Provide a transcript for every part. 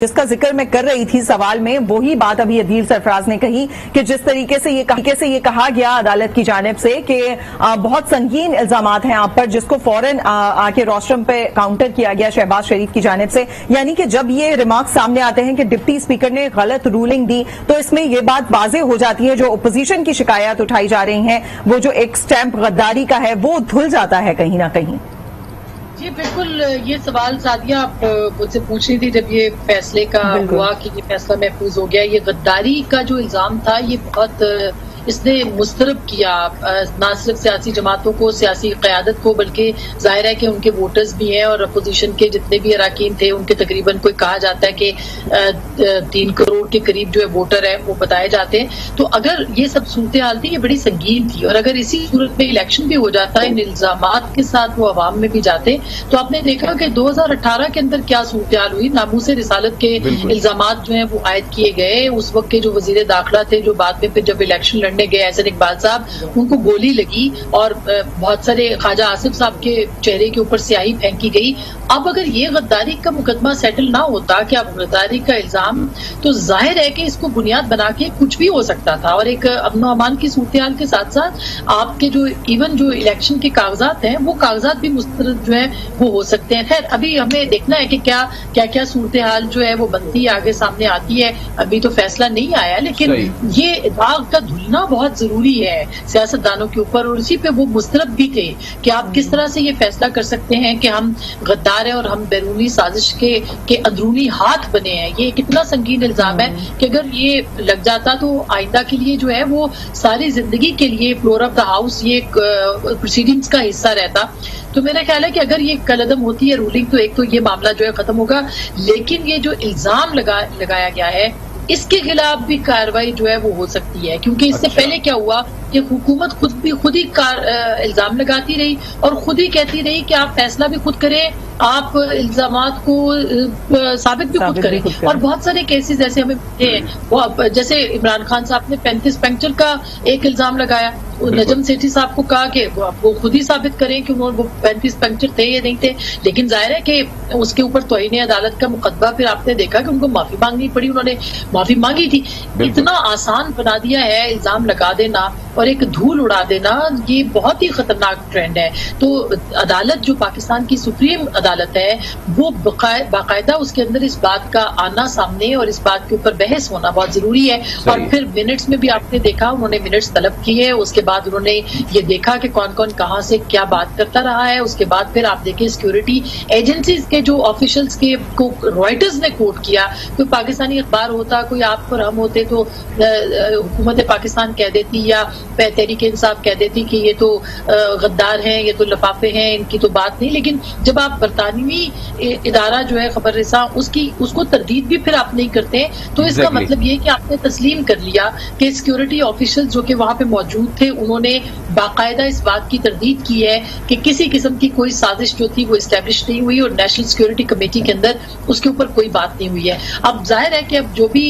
جس کا ذکر میں کر رہی تھی سوال میں، وہی بات ابھی عدیل سرفراز نے کہی کہ جس طریقے سے یہ کہا گیا عدالت کی جانب سے کہ بہت سنگین الزامات ہیں آپ پر، جس کو فوراً آ کے روسٹرم پہ کاؤنٹر کیا گیا شہباز شریف کی جانب سے. یعنی کہ جب یہ ریمارکس سامنے آتے ہیں کہ ڈپٹی اسپیکر نے غلط رولنگ دی، تو اس میں یہ بات واضح ہو جاتی ہے جو اپوزیشن کی شکایات اٹھائی جا رہی ہیں، وہ جو ایک سٹیمپ غداری کا ہے وہ دھل جاتا ہے کہیں نہ کہیں. جی بالکل، یہ سوال سعدیہ آپ مجھ سے پوچھ رہی تھی جب یہ فیصلے کا ہوا کہ یہ فیصلہ محفوظ ہو گیا. یہ غداری کا جو الزام تھا یہ بہت اس نے مسترب کیا نہ صرف سیاسی جماعتوں کو، سیاسی قیادت کو، بلکہ ظاہر ہے کہ ان کے ووٹرز بھی ہیں اور اپوزیشن کے جتنے بھی اراکین تھے ان کے تقریباً کوئی کہا جاتا ہے کہ 3 کروڑ کے قریب جو ہے ووٹر ہیں وہ بتائے جاتے ہیں. تو اگر یہ سب صورتحال تھی یہ بڑی سنگین تھی، اور اگر اسی صورت میں الیکشن بھی ہو جاتا ان الزامات کے ساتھ وہ عوام میں بھی جاتے تو آپ نے دیکھا کہ 2018 کے اندر کیا صورتحال ہوئی. ناموس رسالت کے الزامات جو ہیں وہ عائد کیے گئے. اس وقت کے جو وزیر داخلہ تھے جو بعد میں پھر جب الیکشن لڑنے گئے احسن اقبال صاحب، ان کو گولی لگی اور بہت سارے خواجہ آصف صاحب کے چہرے کے اوپر سیاہی پھینکی گئی. اب اگر یہ غداری کا مقدمہ سیٹل نہ ہوتا کہ اب غداری کا الزام، تو ظاہر ہے کہ اس کو بنیاد بنا کے کچھ بھی ہو سکتا تھا، اور ایک امن و امان کی صورتحال کے ساتھ ساتھ آپ کے جو ایون جو الیکشن کے کاغذات ہیں وہ کاغذات بھی مسترد جو ہیں وہ ہو سکتے ہیں. خیر ابھی ہمیں دیکھنا ہے کہ کیا صورتحال جو ہے وہ بنتی ہے، آگے سامنے آتی ہے. ابھی تو فیصلہ نہیں آیا، لیکن یہ داغ کا دھلنا بہت ضروری ہے سیاست دانوں کے اوپر، اور اسی پہ وہ مسترد بھی تھے کہ آپ کس طرح سے یہ فیصلہ کر سکتے ہیں کہ ہم غدار ہیں اور ہم بیرونی سازش کے اندرونی ہاتھ بنے ہیں. یہ کتنا سنگین الزام ہے کہ اگر یہ لگ جاتا تو آئندہ کے لیے جو ہے وہ ساری زندگی کے لیے فلور آف دا ہاؤس یہ پروسیڈنگز کا حصہ رہتا. تو میرا خیال ہے کہ اگر یہ کالعدم ہوتی ہے رولنگ تو ایک تو یہ معاملہ جو ہے ختم ہوگا، لیکن یہ جو الزام لگایا گیا ہے اس کے خلاف بھی کارروائی جو ہے وہ ہو سکتی ہے، کیونکہ اس سے پہلے کیا ہوا کہ حکومت خود ہی الزام لگاتی رہی اور خود ہی کہتی رہی کہ آپ فیصلہ بھی خود کریں، آپ الزامات کو ثابت بھی خود کریں. اور بہت سارے کیسز ایسے ہمیں ملتے ہیں، جیسے عمران خان صاحب نے 35 پنکچر کا ایک الزام لگایا، نجم سیٹھی صاحب کو کہا کہ وہ خود ہی ثابت کریں کہ انہوں نے 35 پنکچر تھے یا نہیں تھے. لیکن ظاہر ہے کہ اس کے اوپر توہین عدالت کا مقدمہ، پھر آپ نے دیکھا کہ ان کو معافی مانگنی پڑی، انہوں نے معافی مانگی تھی. اتنا آسان بنا دیا ہے الزام لگا دینا اور ایک دھول اڑا دینا، یہ بہت ہی خطرناک ٹرینڈ ہے. تو عدالت جو پاکستان کی سپریم عدالت ہے وہ باقاعدہ اس کے اندر اس بات کا آنا سامنے اور اس بات کے اوپر بحث ہونا بہت ضروری ہے. اور پھر منٹس میں بھی آپ نے دیکھا انہوں نے منٹس طلب کیے، اس کے بعد انہوں نے یہ دیکھا کہ کون کون کہاں سے کیا بات کرتا رہا ہے. اس کے بعد پھر آپ دیکھیں سیکورٹی ایجنسیز کے جو آفیشلز کے کو رائٹرز نے کوٹ کیا. کوئی پاکستانی اخبار ہوتا، کوئی آپ پر ہم ہوتے تو حکومت پاکستان کہہ دیتی یا تحریک انصاف کہہ دیتی کہ یہ تو غدار ہیں، یہ تو لفافے ہیں، ان کی تو بات نہیں. لیکن جب آپ برطانوی ادارہ جو ہے خبر رساں اس کو تردید بھی پھر آپ نہیں کرتے، تو اس کا مطلب یہ کہ آپ نے تسلیم کر لیا کہ سیکورٹی آفیشل جو کہ وہاں پہ موجود تھے انہوں نے باقاعدہ اس بات کی تردید کی ہے کہ کسی قسم کی کوئی سازش جو تھی وہ اسٹیبلش نہیں ہوئی، اور نیشنل سیکورٹی کمیٹی کے اندر اس کے اوپر کوئی بات نہیں ہوئی ہے. اب ظاہر ہے کہ اب جو بھی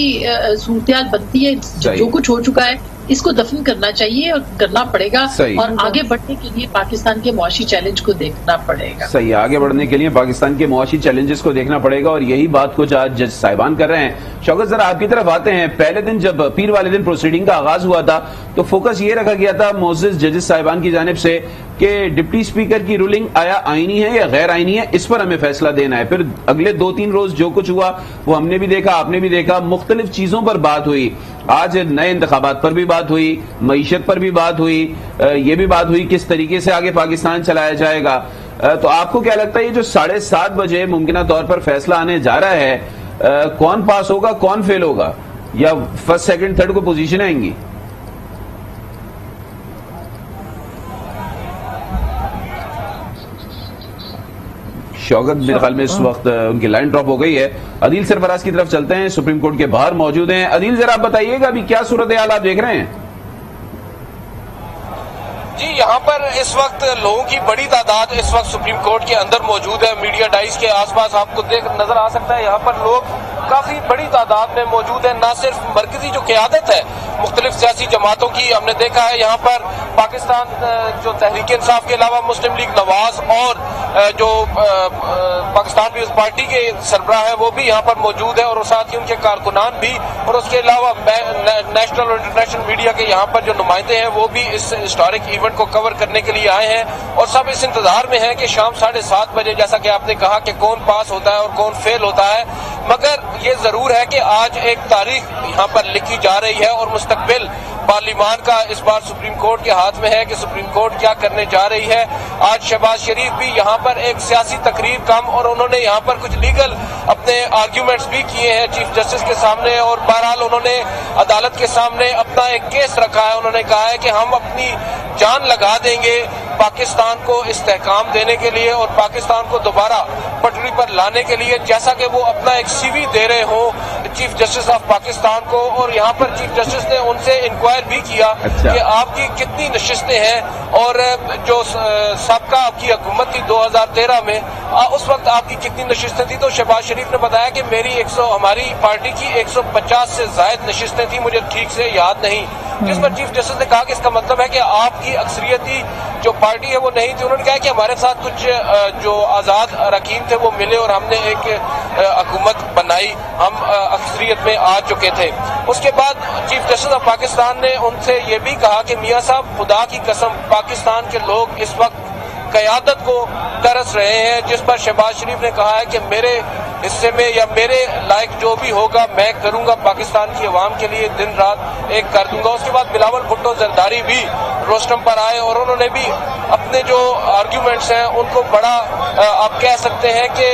صورتحال بنتی ہے، جو کچھ ہو چکا ہے اس کو دفن کرنا چاہیے اور کرنا پڑے گا، اور آگے بڑھنے کے لیے پاکستان کے معاشی چیلنج کو دیکھنا پڑے گا. صحیح، آگے بڑھنے کے لیے پاکستان کے معاشی چیلنجز کو دیکھنا پڑے گا، اور یہی بات کچھ آج جج صاحبان کر رہے ہیں. شوکت ذرا آپ کی طرف آتے ہیں. پہلے دن جب پیر والے دن پروسیڈنگ کا آغاز ہوا تھا تو فوکس یہ رکھا گیا تھا معزز ججز صاحبان کی جانب سے کہ ڈپٹی اسپیکر کی رولنگ آیا آئینی ہے یا غیر آئینی ہے، اس پر ہمیں فیصلہ دینا ہے. پھر اگلے 2-3 روز جو کچھ ہوا وہ ہم نے بھی دیکھا، آپ نے بھی دیکھا، مختلف چیزوں پر بات ہوئی. آج نئے انتخابات پر بھی بات ہوئی، معیشت پر بھی بات ہوئی، یہ بھی بات ہوئی کس طریقے سے آگے پاکستان چلایا جائے گا. تو آپ کو کیا لگتا ہے یہ جو 7:30 بجے ممکنہ طور پر فیصلہ آنے جا رہا ہے، کون پاس ہوگا کون فیل ہوگا، یا فرسٹ سیکنڈ تھرڈ کو پوزیشن آئیں گی؟ شوکت میرے خیال میں اس وقت ان کی لائن ڈراپ ہو گئی ہے. عدیل سرفراز کی طرف چلتے ہیں، سپریم کورٹ کے باہر موجود ہیں. عدیل ذرا آپ بتائیے گا ابھی کیا صورتحال آپ دیکھ رہے ہیں؟ جی یہاں پر اس وقت لوگوں کی بڑی تعداد اس وقت سپریم کورٹ کے اندر موجود ہے. میڈیا ڈائز کے آس پاس آپ کو نظر آ سکتا ہے یہاں پر لوگ کافی بڑی تعداد میں موجود ہیں. نہ صرف مرکزی جو قیادت ہے مختلف سیاسی جماعتوں کی ہم نے دیکھا ہے یہاں پر پاکستان جو تحریک انصاف کے علاوہ مسلم لیگ نواز اور جو پاکستان پیپلز پارٹی کے سربراہ ہے وہ بھی یہاں پر موجود ہے اور ساتھ ہی ان کے کارکنان بھی، اور اس کے علاوہ نیشنل اور انٹرنیشنل میڈیا کے یہاں پر جو نمائندے ہیں وہ بھی اس ہسٹورک ایونٹ کو کور کرنے کے لیے آئے ہیں، اور سب اس انتظار میں ہیں کہ شام 7:30 بجے جیسا کہ آپ نے کہا کہ کون پاس ہوتا ہے اور کون فیل ہوتا ہے، مگر یہ ضرور ہے کہ آج ایک تاریخ یہاں پر لکھی جا رہی ہے اور مستقبل پارلیمان کا اس بار سپریم کورٹ کے ہاتھ میں ہے کہ سپریم کورٹ کیا کرنے جا رہی ہے۔ آج شہباز شریف بھی یہاں پر ایک سیاسی تقریر کم، اور انہوں نے یہاں پر کچھ لیگل اپنے آرگیومنٹس بھی کیے ہیں چیف جسٹس کے سامنے، اور بہرحال انہوں نے عدالت کے سامنے اپنا ایک کیس رکھا ہے۔ انہوں نے کہا ہے کہ ہم اپنی جان لگا دیں گے پاکستان کو استحکام دینے کے لیے اور پاکستان کو دوبارہ پٹری پر لانے کے لیے، جیسا کہ وہ اپنا ایک سی وی دے رہے ہوں چیف جسٹس آف پاکستان کو، اور یہاں پر چیف جسٹس نے ان سے انکوائر بھی کیا کہ آپ کی کتنی نشستیں ہیں، اور جو سابقہ آپ کی حکومت تھی 2013 میں اس وقت آپ کی کتنی نشستیں تھی، تو شہباز شریف نے بتایا کہ میری ہماری پارٹی کی 150 سے زائد نشستیں تھیں، مجھے ٹھیک سے یاد نہیں، جس پر چیف جسٹس نے کہا کہ اس کا مطلب ہے کہ آپ کی اکثریتی جو پارٹی ہے وہ نہیں تھی۔ انہوں نے کہا کہ ہمارے ساتھ کچھ جو آزاد اراکین تھے وہ ملے اور ہم نے ایک حکومت بنائی، ہم اکثریت میں آ چکے تھے۔ اس کے بعد چیف جسٹس آف پاکستان نے ان سے یہ بھی کہا کہ میاں صاحب خدا کی قسم پاکستان کے لوگ اس وقت قیادت کو ترس رہے ہیں، جس پر شہباز شریف نے کہا ہے کہ میرے حصے میں یا میرے لائق جو بھی ہوگا میں کروں گا، پاکستان کی عوام کے لیے دن رات ایک کر دوں گا۔ اس کے بعد بلاول بھٹو زرداری بھی روسٹم پر آئے اور انہوں نے بھی اپنے جو آرگیومنٹس ہیں ان کو بڑا آپ کہہ سکتے ہیں کہ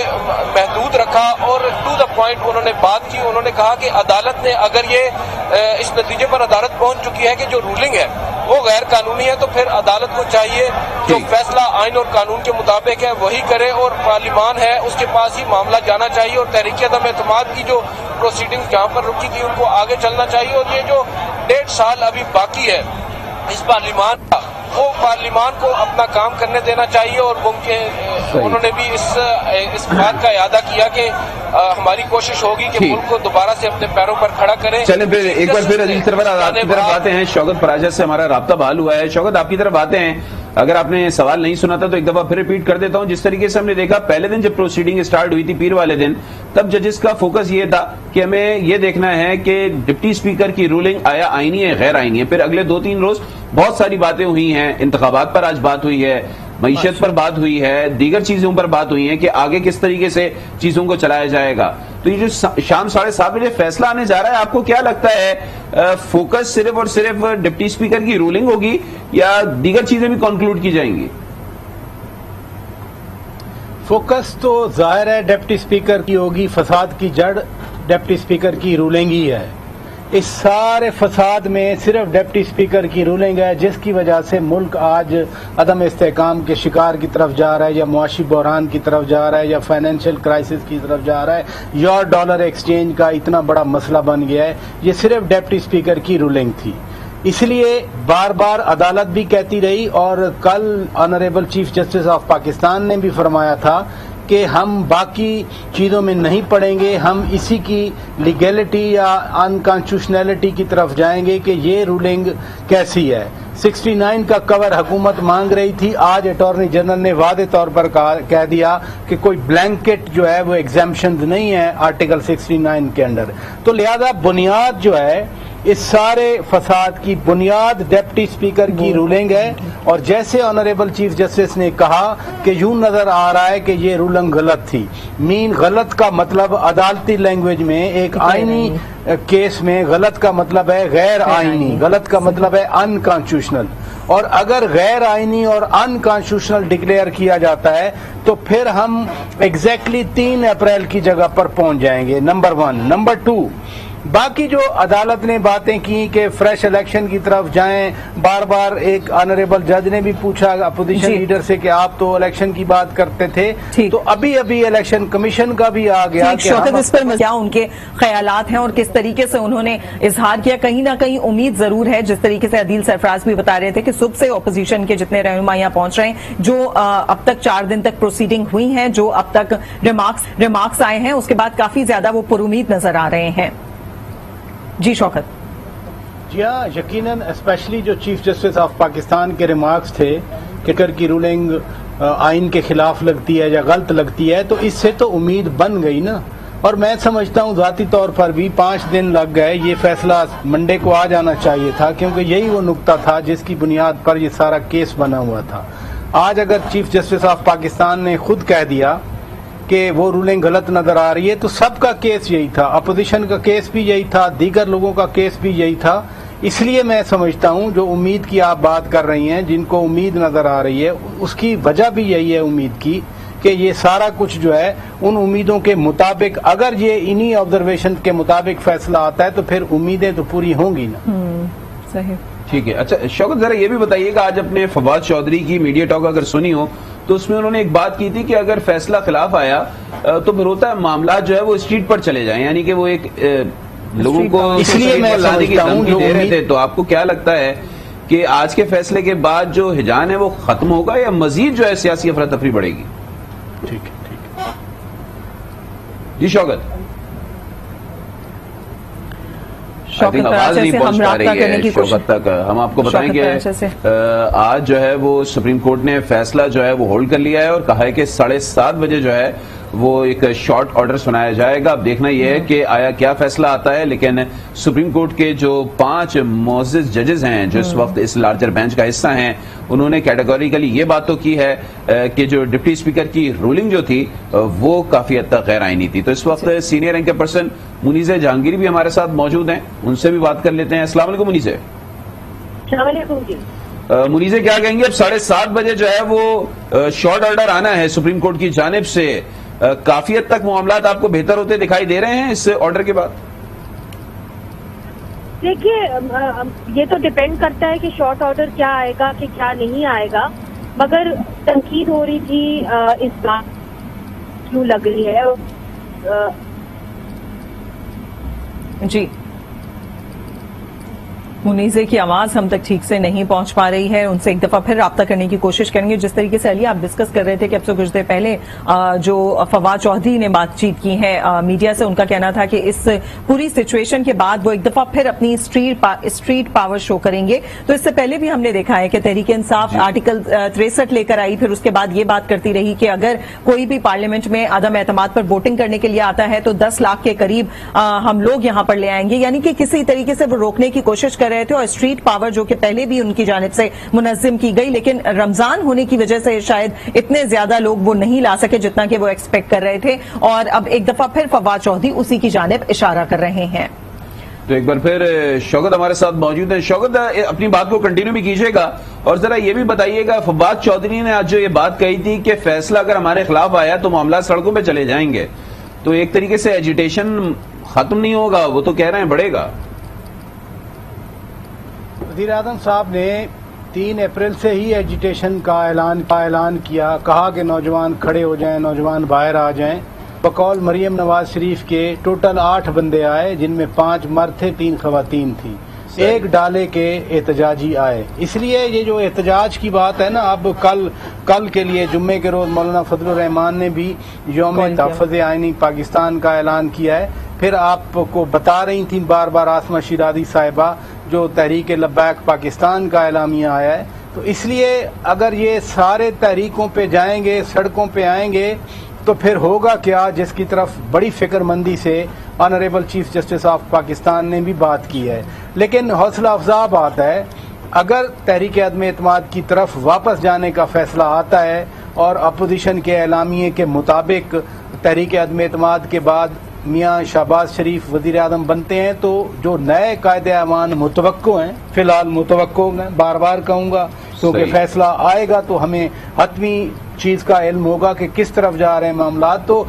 محدود رکھا اور ٹو دا پوائنٹ انہوں نے بات کی۔ انہوں نے کہا کہ عدالت نے اگر یہ اس نتیجے پر عدالت پہنچ چکی ہے کہ جو رولنگ ہے وہ غیر قانونی ہے، تو پھر عدالت کو چاہیے جو فیصلہ آئین اور قانون کے مطابق ہے وہی کرے، اور پارلیمان ہے اس کے پاس ہی معاملہ جانا چاہیے، اور تحریک عدم اعتماد کی جو پروسیڈنگ جہاں پر رکی تھی ان کو آگے چلنا چاہیے، اور یہ جو 1.5 سال ابھی باقی ہے اس پارلیمان کا وہ پارلیمان کو اپنا کام کرنے دینا چاہیے، اور انہوں نے بھی اس بات کا اعادہ کیا کہ ہماری کوشش ہوگی کہ ملک کو دوبارہ سے اپنے پیروں پر کھڑا کریں۔ چلیں پھر ایک بار پھر عزیز سرور آپ کی طرف آتے ہیں، شوکت پراجا سے ہمارا رابطہ بحال ہوا ہے۔ شوکت آپ کی طرف آتے ہیں، اگر آپ نے سوال نہیں سنا تھا تو ایک دفعہ پھر ریپیٹ کر دیتا ہوں۔ جس طریقے سے ہم نے دیکھا پہلے دن جب پروسیڈنگ سٹارٹ ہوئی تھی پیر والے دن، تب ججز کا فوکس یہ تھا کہ ہمیں یہ دیکھنا ہے کہ ڈپٹی اسپیکر کی رولنگ آیا آئینی ہے غیر آئینی ہے۔ پھر اگلے 2-3 روز بہت ساری باتیں ہوئی ہیں، انتخابات پر آج بات ہوئی ہے، معیشت پر بات ہوئی ہے، دیگر چیزوں پر بات ہوئی ہیں کہ آگے کس طریقے سے چیزوں کو چلایا جائے گا۔ تو یہ جو شام 7:30 بجے فیصلہ آنے جا رہا ہے، آپ کو کیا لگتا ہے فوکس صرف اور صرف ڈپٹی اسپیکر کی رولنگ ہوگی یا دیگر چیزیں بھی کنکلوڈ کی جائیں گی؟ فوکس تو ظاہر ہے ڈپٹی اسپیکر کی ہوگی، فساد کی جڑ ڈپٹی اسپیکر کی رولنگ ہی ہے۔ اس سارے فساد میں صرف ڈپٹی اسپیکر کی رولنگ ہے، جس کی وجہ سے ملک آج عدم استحکام کے شکار کی طرف جا رہا ہے، یا معاشی بحران کی طرف جا رہا ہے، یا فائنینشیل کرائسس کی طرف جا رہا ہے، یا ڈالر ایکسچینج کا اتنا بڑا مسئلہ بن گیا ہے۔ یہ صرف ڈپٹی اسپیکر کی رولنگ تھی، اس لیے بار بار عدالت بھی کہتی رہی، اور کل honourable chief justice of Pakistan نے بھی فرمایا تھا کہ ہم باقی چیزوں میں نہیں پڑیں گے، ہم اسی کی لیگیلٹی یا انکانسٹیٹیوشنلٹی کی طرف جائیں گے کہ یہ رولنگ کیسی ہے۔ 69 کا کور حکومت مانگ رہی تھی، آج اٹارنی جنرل نے واضح طور پر کہہ دیا کہ کوئی بلینکٹ جو ہے وہ ایگزیمپشنز نہیں ہے آرٹیکل 69 کے اندر۔ تو لہذا بنیاد جو ہے اس سارے فساد کی بنیاد ڈپٹی اسپیکر کی رولنگ ہے، اور جیسے آنریبل چیف جسٹس نے کہا کہ یوں نظر آ رہا ہے کہ یہ رولنگ غلط تھی۔ غلط کا مطلب عدالتی لینگویج میں ایک آئینی کیس میں غلط کا مطلب ہے غیر آئینی، غلط کا مطلب ہے انکانسٹیٹیوشنل، اور اگر غیر آئینی اور انکانسٹیٹیوشنل ڈکلیئر کیا جاتا ہے تو پھر ہم ایگزیکٹلی 3 اپریل کی جگہ پر پہنچ جائیں گے، نمبر 1۔ نمبر 2، باقی جو عدالت نے باتیں کی کہ فریش الیکشن کی طرف جائیں، بار بار ایک آنریبل جج نے بھی پوچھا اپوزیشن لیڈر سے کہ آپ تو الیکشن کی بات کرتے تھے، تو ابھی الیکشن کمیشن کا بھی آ گیا کہ اس پر کیا ان کے خیالات ہیں اور کس طریقے سے انہوں نے اظہار کیا۔ کہیں نہ کہیں امید ضرور ہے، جس طریقے سے عدیل سرفراز بھی بتا رہے تھے کہ صبح سے اپوزیشن کے جتنے رہنما یہاں پہنچ رہے ہیں، جو اب تک 4 دن تک پروسیڈنگ ہوئی ہیں، جو اب تک ریمارکس آئے ہیں، اس کے بعد کافی زیادہ وہ پرامید نظر آ رہے ہیں۔ جی شوکت۔ جی ہاں، یقیناً اسپیشلی جو چیف جسٹس آف پاکستان کے ریمارکس تھے کہ کی رولنگ آئین کے خلاف لگتی ہے یا غلط لگتی ہے تو اس سے تو امید بن گئی نا. اور میں سمجھتا ہوں ذاتی طور پر بھی 5 دن لگ گئے, یہ فیصلہ منڈے کو آ جانا چاہیے تھا کیونکہ یہی وہ نقطہ تھا جس کی بنیاد پر یہ سارا کیس بنا ہوا تھا. آج اگر چیف جسٹس آف پاکستان نے خود کہہ دیا کہ وہ رولنگ غلط نظر آ رہی ہے تو سب کا کیس یہی تھا, اپوزیشن کا کیس بھی یہی تھا, دیگر لوگوں کا کیس بھی یہی تھا. اس لیے میں سمجھتا ہوں جو امید کی آپ بات کر رہی ہیں, جن کو امید نظر آ رہی ہے, اس کی وجہ بھی یہی ہے امید کی کہ یہ سارا کچھ جو ہے ان امیدوں کے مطابق, اگر یہ انہی آبزرویشن کے مطابق فیصلہ آتا ہے تو پھر امیدیں تو پوری ہوں گی نا. صحیح, ٹھیک ہے. اچھا شوکت, ذرا یہ بھی بتائیے گا, آج اپنے فواد چودھری کی میڈیا ٹاک اگر سنی ہو تو اس میں انہوں نے ایک بات کی تھی کہ اگر فیصلہ خلاف آیا تو پھر ہوتا ہے معاملات جو ہے وہ اسٹریٹ پر چلے جائیں, یعنی کہ وہ ایک لوگوں کو اس لیے میں لانے کی دھمکی دے رہے تھے. تو آپ کو کیا لگتا ہے کہ آج کے فیصلے کے بعد جو ہجان ہے وہ ختم ہوگا یا مزید جو ہے سیاسی افراتفری بڑھے گی؟ ٹھیک ہے جی شوکت. آواز نہیں پہنچ پا رہی ہے شوکت تک. ہم آپ کو بتائیں کہ آج جو ہے وہ سپریم کورٹ نے فیصلہ جو ہے وہ ہولڈ کر لیا ہے اور کہا ہے کہ 7:30 بجے جو ہے وہ ایک شارٹ آرڈر سنایا جائے گا. اب دیکھنا یہ ہے کہ آیا کیا فیصلہ آتا ہے, لیکن سپریم کورٹ کے جو 5 معزز ججز ہیں جو اس وقت اس لارجر بینچ کا حصہ ہیں, انہوں نے کیٹیگوریکلی یہ بات تو کی ہے کہ جو ڈپٹی اسپیکر کی رولنگ جو تھی وہ کافی حد تک غیر آئینی تھی. تو اس وقت senior rank person Muneeza Jahangiri بھی ہمارے ساتھ موجود ہیں, ان سے بھی بات کر لیتے ہیں. السلام علیکم منیزہ. السلام علیکم جی. منیزہ کیا کہیں گے, اب 7:30 بجے جو ہے وہ شارٹ آرڈر آنا ہے سپریم کورٹ کی جانب سے, کافی حد تک معاملات آپ کو بہتر ہوتے دکھائی دے رہے ہیں اس آرڈر کے بعد؟ دیکھیے یہ تو ڈیپینڈ کرتا ہے کہ شارٹ آرڈر کیا آئے گا کہ کیا نہیں آئے گا, مگر تنقید ہو رہی تھی اس بات کیوں لگ رہی ہے. جی منیزہ کی آواز ہم تک ٹھیک سے نہیں پہنچ پا رہی ہے, ان سے ایک دفعہ پھر رابطہ کرنے کی کوشش کریں گے. جس طریقے سے علی آپ ڈسکس کر رہے تھے کہ اب سے کچھ دیر پہلے جو فواد چودھری نے بات چیت کی ہے میڈیا سے, ان کا کہنا تھا کہ اس پوری سچویشن کے بعد وہ ایک دفعہ پھر اپنی اسٹریٹ پاور شو کریں گے. تو اس سے پہلے بھی ہم نے دیکھا ہے کہ تحریک انصاف آرٹیکل 63 لے کر آئی, پھر اس کے بعد یہ بات کرتی رہی کہ اگر کوئی بھی پارلیمنٹ میں عدم اعتماد پر ووٹنگ کرنے کے لیے آتا ہے تو 10 لاکھ کے قریب ہم لوگ یہاں پر لے آئیں گے, یعنی کہ کسی طریقے سے وہ روکنے کی کوشش کر رہے تھے. اور اسٹریٹ پاور جو کہ پہلے بھی ان کی جانب سے منظم کی گئی, لیکن رمضان ہونے کی وجہ سے شاید اتنے زیادہ لوگ وہ نہیں لا سکے جتنا کہ وہ ایکسپیکٹ کر رہے تھے, اور اب ایک دفعہ پھر فواد چودھری اسی کی جانب اشارہ کر رہے ہیں. تو ایک بار پھر شوکت ہمارے ساتھ موجود ہیں. شوکت اپنی بات کو کنٹینیو بھی کیجیے گا, اور ذرا یہ بھی بتائیے گا, فواد چودھری نے آج جو یہ بات کہی تھی کہ فیصلہ اگر ہمارے خلاف آیا تو معاملات سڑکوں پہ چلے جائیں گے, تو ایک طریقے سے ایجیٹیشن ختم نہیں ہوگا, وہ تو کہہ رہے ہیں بڑھے گا. وزیر اعظم صاحب نے 3 اپریل سے ہی ایجیٹیشن کا اعلان کیا, کہا کہ نوجوان کھڑے ہو جائیں, نوجوان باہر آ جائیں. بقول مریم نواز شریف کے ٹوٹل 8 بندے آئے, جن میں 5 مرد تھے 3 خواتین تھیں. 1 ڈالے کے احتجاجی آئے. اس لیے یہ جو احتجاج کی بات ہے نا, اب کل کے لیے جمعے کے روز مولانا فضل الرحمان نے بھی یوم تحفظ آئینی پاکستان کا اعلان کیا ہے. پھر آپ کو بتا رہی تھیں بار بار آسمہ شیرازی صاحبہ جو تحریک لبیک پاکستان کا اعلامیہ آیا ہے. تو اس لیے اگر یہ سارے تحریکوں پہ جائیں گے, سڑکوں پہ آئیں گے, تو پھر ہوگا کیا, جس کی طرف بڑی فکر مندی سے honourable chief justice of Pakistan نے بھی بات کی ہے. لیکن حوصلہ افزا بات ہے, اگر تحریک عدم اعتماد کی طرف واپس جانے کا فیصلہ آتا ہے اور اپوزیشن کے اعلامیے کے مطابق تحریک عدم اعتماد کے بعد میاں شہباز شریف وزیر اعظم بنتے ہیں, تو جو نئے قائد اعوان متوقع ہیں, فی الحال متوقع میں بار بار کہوں گا کیونکہ فیصلہ آئے گا تو ہمیں حتمی چیز کا علم ہوگا کہ کس طرف جا رہے ہیں معاملات. تو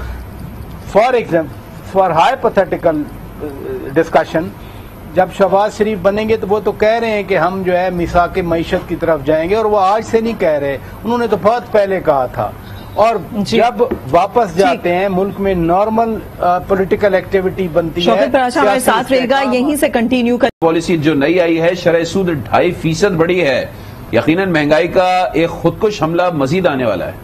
فار ہائپوتھیٹیکل ڈسکشن جب شہباز شریف بنیں گے تو وہ تو کہہ رہے ہیں کہ ہم جو ہے میثاق معیشت کی طرف جائیں گے, اور وہ آج سے نہیں کہہ رہے, انہوں نے تو بہت پہلے کہا تھا. اور جب واپس جاتے ہیں ملک میں نارمل پولیٹیکل ایکٹیویٹی بنتی ہے. ہمارے ساتھ رہے گا, یہیں سے کنٹینیو کر. پالیسی جو نئی آئی ہے, شرح سود 2.5% بڑھی ہے, یقیناً مہنگائی کا ایک خودکش حملہ مزید آنے والا ہے.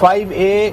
5A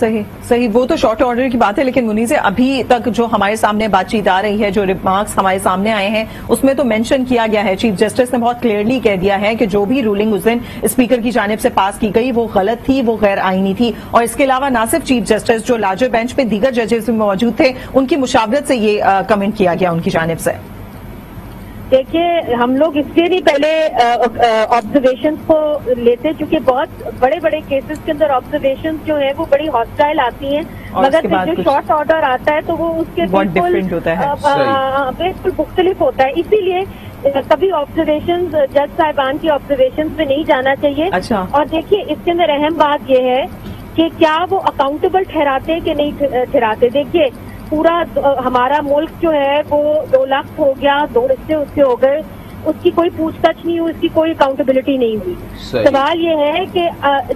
صحیح وہ تو شارٹ آرڈر کی بات ہے، لیکن منیزے ابھی تک جو ہمارے سامنے بات چیت آ رہی ہے، جو ریمارکس ہمارے سامنے آئے ہیں، اس میں تو مینشن کیا گیا ہے، چیف جسٹس نے بہت کلیئرلی کہہ دیا ہے کہ جو بھی رولنگ اس دن اسپیکر کی جانب سے پاس کی گئی وہ غلط تھی، وہ غیر آئینی تھی. اور اس کے علاوہ نہ صرف چیف جسٹس، جو لارجر بینچ پہ دیگر ججز بھی موجود تھے، ان کی مشاورت سے یہ کمنٹ کیا گیا ان کی جانب سے. دیکھیے ہم لوگ اس سے بھی پہلے آبزرویشنز کو لیتے، چونکہ بہت بڑے بڑے کیسز کے اندر آبزرویشنز جو ہیں وہ بڑی ہاسٹائل آتی ہیں، مگر پھر جو شارٹ آرڈر آتا ہے تو وہ اس کے بالکل مختلف ہوتا ہے. اسی لیے کبھی آبزرویشنز جج صاحبان کی آبزرویشنز پہ نہیں جانا چاہیے. اور دیکھیے اس کے اندر اہم بات یہ ہے کہ کیا وہ اکاؤنٹیبل ٹھہراتے کہ نہیں ٹھہراتے. دیکھیے پورا ہمارا ملک جو ہے وہ 2 لاکھ ہو گیا، 2 رشتے اس کے ہو گئے، اس کی کوئی پوچھ تچھ نہیں ہوئی، اس کی کوئی اکاؤنٹیبلٹی نہیں ہوئی. سوال یہ ہے کہ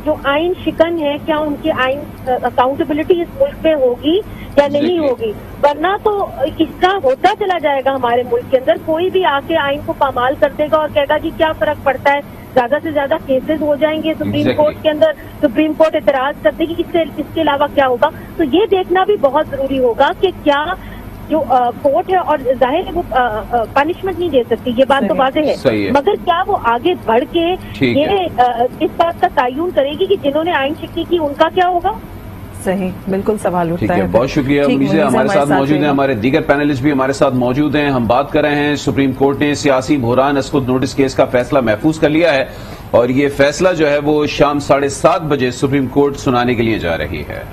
جو آئین شکن ہے کیا ان کی آئین اکاؤنٹیبلٹی اس ملک میں ہوگی یا نہیں ہوگی، ورنہ تو اس طرح ہوتا چلا جائے گا ہمارے ملک کے اندر. کوئی بھی آ کے آئین کو پامال کر دے گا اور کہے گا کہ کیا فرق پڑتا ہے، زیادہ سے زیادہ کیسز ہو جائیں گے سپریم کورٹ کے اندر، سپریم کورٹ اعتراض کر دے گی، اس کے علاوہ کیا ہوگا. تو یہ دیکھنا بھی بہت ضروری ہوگا کہ کیا جو کورٹ ہے، اور ظاہر ہے وہ پنشمنٹ نہیں دے سکتی، یہ بات تو واضح ہے، مگر کیا وہ آگے بڑھ کے یہ اس بات کا تعین کرے گی کہ جنہوں نے آئین شکنی کی ان کا کیا ہوگا. صحیح، بالکل سوال اٹھتا ہے. بہت شکریہ. منیزے ہمارے ساتھ موجود ہیں، ہمارے دیگر پینلسٹ بھی ہمارے ساتھ موجود ہیں. ہم بات کر رہے ہیں سپریم کورٹ نے سیاسی بحران اسکت نوٹس کیس کا فیصلہ محفوظ کر لیا ہے، اور یہ فیصلہ جو ہے وہ شام 7:30 بجے سپریم کورٹ سنانے کے لیے جا رہی ہے.